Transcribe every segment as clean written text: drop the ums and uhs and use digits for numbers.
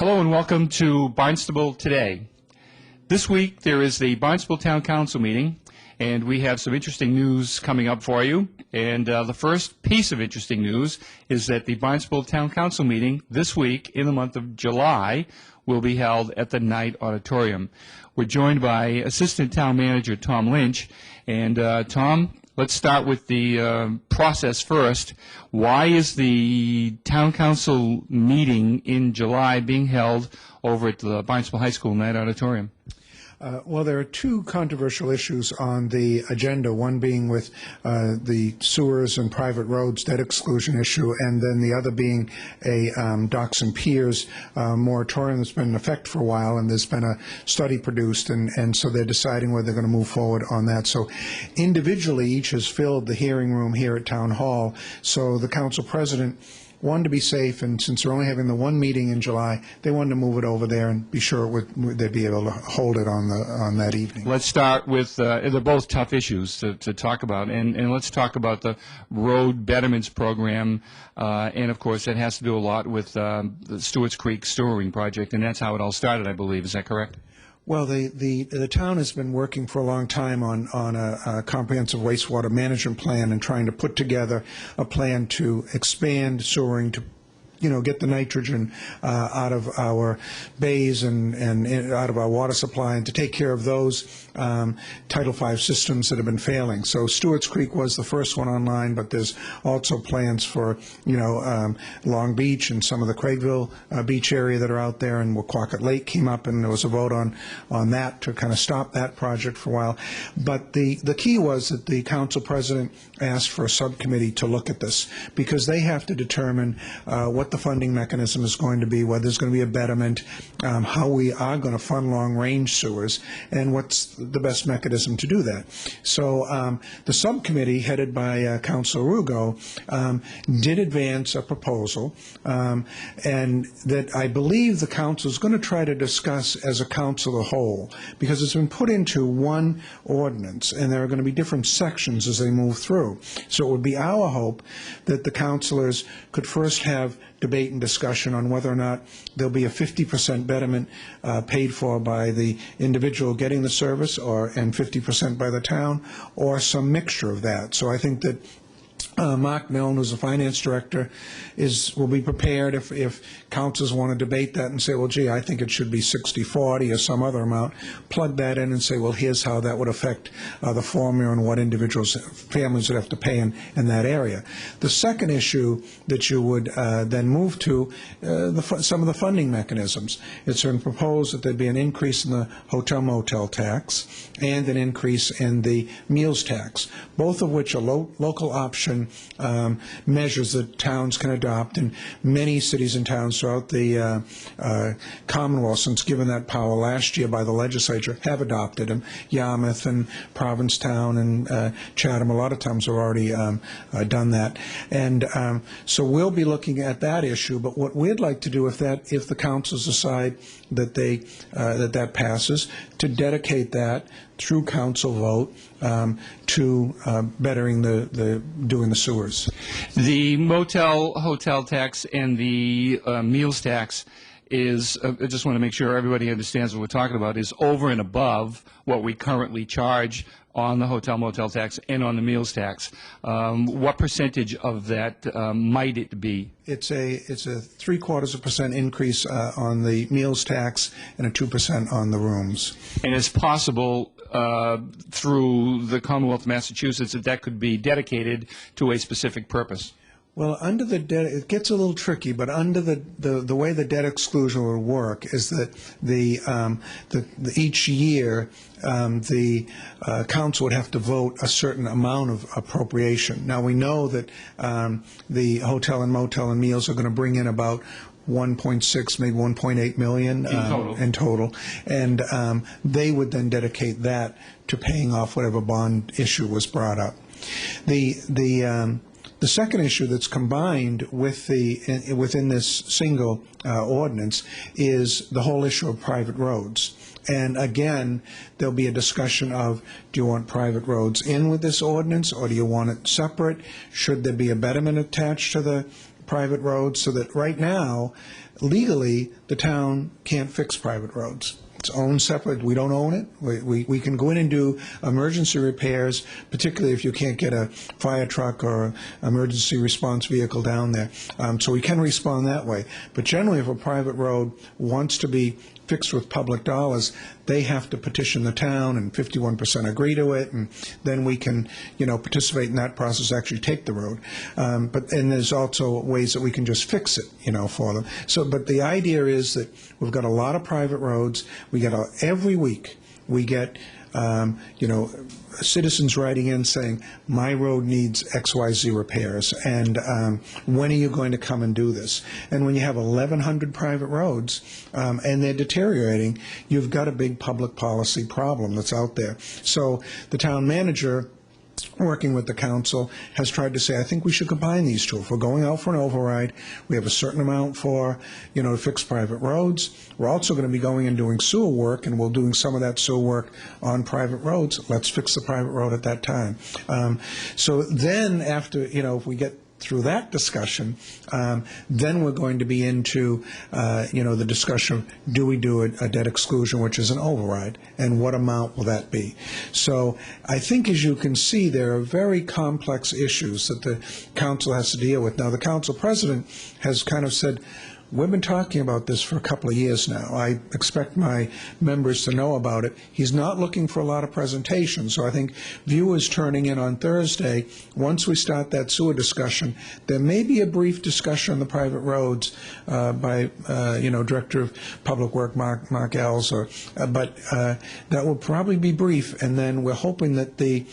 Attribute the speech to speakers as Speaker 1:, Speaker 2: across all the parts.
Speaker 1: Hello and welcome to Barnstable Today. This week there is the Barnstable Town Council meeting, and we have some interesting news coming up for you. And the first piece of interesting news is that the Barnstable Town Council meeting this week in the month of July will be held at the Knight Auditorium. We're joined by Assistant Town Manager Tom Lynch. And Tom, let's start with the process first. Why is the Town Council meeting in July being held over at the Barnstable High School Knight Auditorium?
Speaker 2: Well, there are two controversial issues on the agenda, one being with the sewers and private roads debt exclusion issue, and then the other being a docks and piers moratorium that's been in effect for a while, and there's been a study produced, and so they're deciding whether they're going to move forward on that. So individually, each has filled the hearing room here at Town Hall, so the council president wanted to be safe, and since they're only having the one meeting in July, they wanted to move it over there and be sure they'd be able to hold it on that evening.
Speaker 1: Let's start with, they're both tough issues to talk about, and let's talk about the road betterments program, and of course that has to do a lot with the Stewart's Creek Stewering project, and that's how it all started, I believe. Is that correct?
Speaker 2: Well, the town has been working for a long time on a comprehensive wastewater management plan and trying to put together a plan to expand sewering to get the nitrogen out of our bays and out of our water supply, and to take care of those Title V systems that have been failing. So Stewart's Creek was the first one online, but there's also plans for Long Beach and some of the Craigville beach area that are out there, and Waquacat Lake came up, and there was a vote on that to kind of stop that project for a while. But the key was that the council president asked for a subcommittee to look at this, because they have to determine what the funding mechanism is going to be, whether there's going to be a betterment, how we are going to fund long-range sewers, and what's the best mechanism to do that. So the subcommittee, headed by Councilor Rugo, did advance a proposal, and that I believe the council is going to try to discuss as a council a whole, because it's been put into one ordinance, and there are going to be different sections as they move through. So it would be our hope that the councilors could first have debate and discussion on whether or not there'll be a 50% betterment paid for by the individual getting the service, and 50% by the town, or some mixture of that. So I think that Mark Milne, who's the finance director, will be prepared if councils want to debate that and say, well, gee, I think it should be 60-40 or some other amount, plug that in and say, well, here's how that would affect the formula and what families would have to pay in that area. The second issue that you would then move to, some of the funding mechanisms. It's been proposed that there'd be an increase in the hotel-motel tax and an increase in the meals tax, both of which are local option measures that towns can adopt, and many cities and towns throughout the Commonwealth, since given that power last year by the legislature, have adopted them. Yarmouth and Provincetown and Chatham, a lot of towns have already done that, and so we'll be looking at that issue. But what we'd like to do, if the councils decide that that passes, to dedicate that through council vote to bettering doing the sewers.
Speaker 1: The motel hotel tax and the meals tax is, I just want to make sure everybody understands what we're talking about, is over and above what we currently charge on the hotel motel tax and on the meals tax. What percentage of that might it be?
Speaker 2: It's a 0.75% increase on the meals tax and a 2% on the rooms. And
Speaker 1: it's possible through the Commonwealth of Massachusetts that could be dedicated to a specific purpose.
Speaker 2: Well, under the debt, it gets a little tricky, but under the way the debt exclusion will work is that each year the council would have to vote a certain amount of appropriation. Now, we know that the hotel and motel and meals are going to bring in about 1.6, maybe 1.8 million in total, and they would then dedicate that to paying off whatever bond issue was brought up. The second issue that's combined with within this single ordinance is the whole issue of private roads. And again, there'll be a discussion of, do you want private roads in with this ordinance, or do you want it separate? Should there be a betterment attached to private roads, so that right now, legally, the town can't fix private roads. It's owned separate. We don't own it. We can go in and do emergency repairs, particularly if you can't get a fire truck or emergency response vehicle down there. So we can respond that way. But generally, if a private road wants to be fixed with public dollars, they have to petition the town, and 51% agree to it, and then we can, participate in that process, actually take the road. And there's also ways that we can just fix it, for them. So, but the idea is that we've got a lot of private roads. We get every week we get citizens writing in saying, my road needs XYZ repairs, and when are you going to come and do this? And when you have 1,100 private roads and they're deteriorating, you've got a big public policy problem that's out there. So the town manager, working with the council, has tried to say, I think we should combine these two. If we're going out for an override, we have a certain amount for, to fix private roads. We're also going to be going and doing sewer work, and we're doing some of that sewer work on private roads. Let's fix the private road at that time. So then after, if we get through that discussion, then we're going to be into, the discussion of, do we do a debt exclusion, which is an override, and what amount will that be? So I think, as you can see, there are very complex issues that the council has to deal with. Now, the council president has kind of said, we've been talking about this for a couple of years now. I expect my members to know about it. He's not looking for a lot of presentations, so I think viewers turning in on Thursday, once we start that sewer discussion, there may be a brief discussion on the private roads by, Director of Public Work Mark Ells, but that will probably be brief, and then we're hoping that the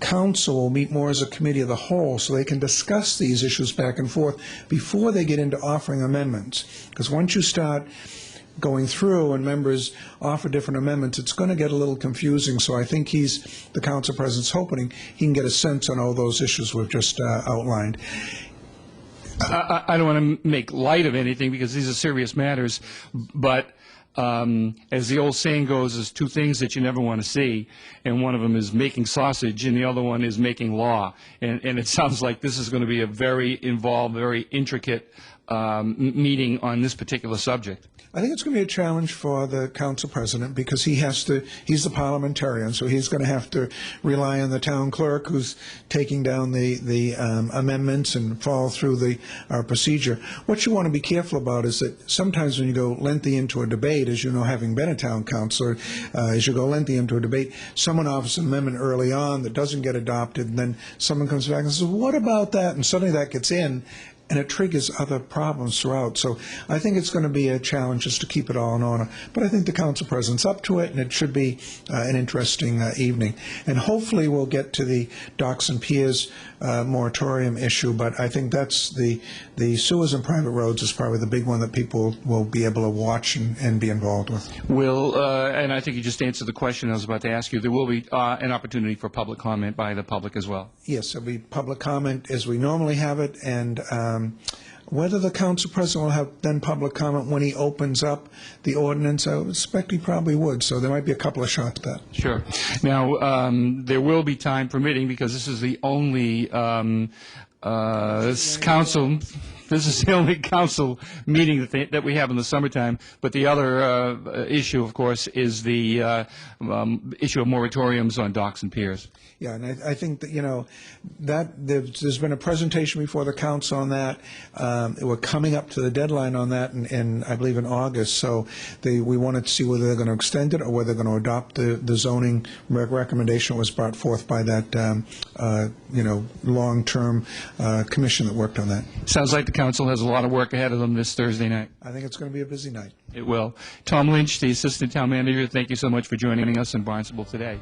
Speaker 2: council will meet more as a committee of the whole so they can discuss these issues back and forth before they get into offering amendments. Because once you start going through and members offer different amendments, it's going to get a little confusing. So I think the council president's hoping he can get a sense on all those issues we've just outlined.
Speaker 1: I don't want to make light of anything because these are serious matters, but as the old saying goes, there's two things that you never want to see, and one of them is making sausage, and the other one is making law. And it sounds like this is going to be a very involved, very intricate meeting on this particular subject.
Speaker 2: I think it's going to be a challenge for the council president because he's the parliamentarian, so he's going to have to rely on the town clerk who's taking down the amendments and follow through our procedure. What you want to be careful about is that sometimes when you go lengthy into a debate, as you know, having been a town councilor, as you go lengthy into a debate, someone offers an amendment early on that doesn't get adopted, and then someone comes back and says, what about that? And suddenly that gets in, and it triggers other problems throughout. So I think it's going to be a challenge just to keep it all in order. But I think the council president's up to it, and it should be an interesting evening. And hopefully we'll get to the docks and piers moratorium issue, but I think that's the sewers and private roads is probably the big one that people will be able to watch and be involved with.
Speaker 1: And I think you just answered the question I was about to ask you. There will be an opportunity for public comment by the public as well.
Speaker 2: Yes, there'll be public comment as we normally have it, and whether the council president will have then public comment when he opens up the ordinance, I would expect he probably would, so there might be a couple of shots at that.
Speaker 1: Sure. Now, there will be time permitting, because this is the only This is the only council meeting that we have in the summertime. But the other issue, of course, is the issue of moratoriums on docks and piers.
Speaker 2: Yeah, and I think that, that there's been a presentation before the council on that. We're coming up to the deadline on that, in I believe in August. So we wanted to see whether they're going to extend it or whether they're going to adopt the zoning recommendation that was brought forth by that long-term commission that worked on that.
Speaker 1: Sounds like the council has a lot of work ahead of them this Thursday night.
Speaker 2: I think it's going to be a busy night.
Speaker 1: It will. Tom Lynch, the Assistant Town Manager, thank you so much for joining us in Barnstable today.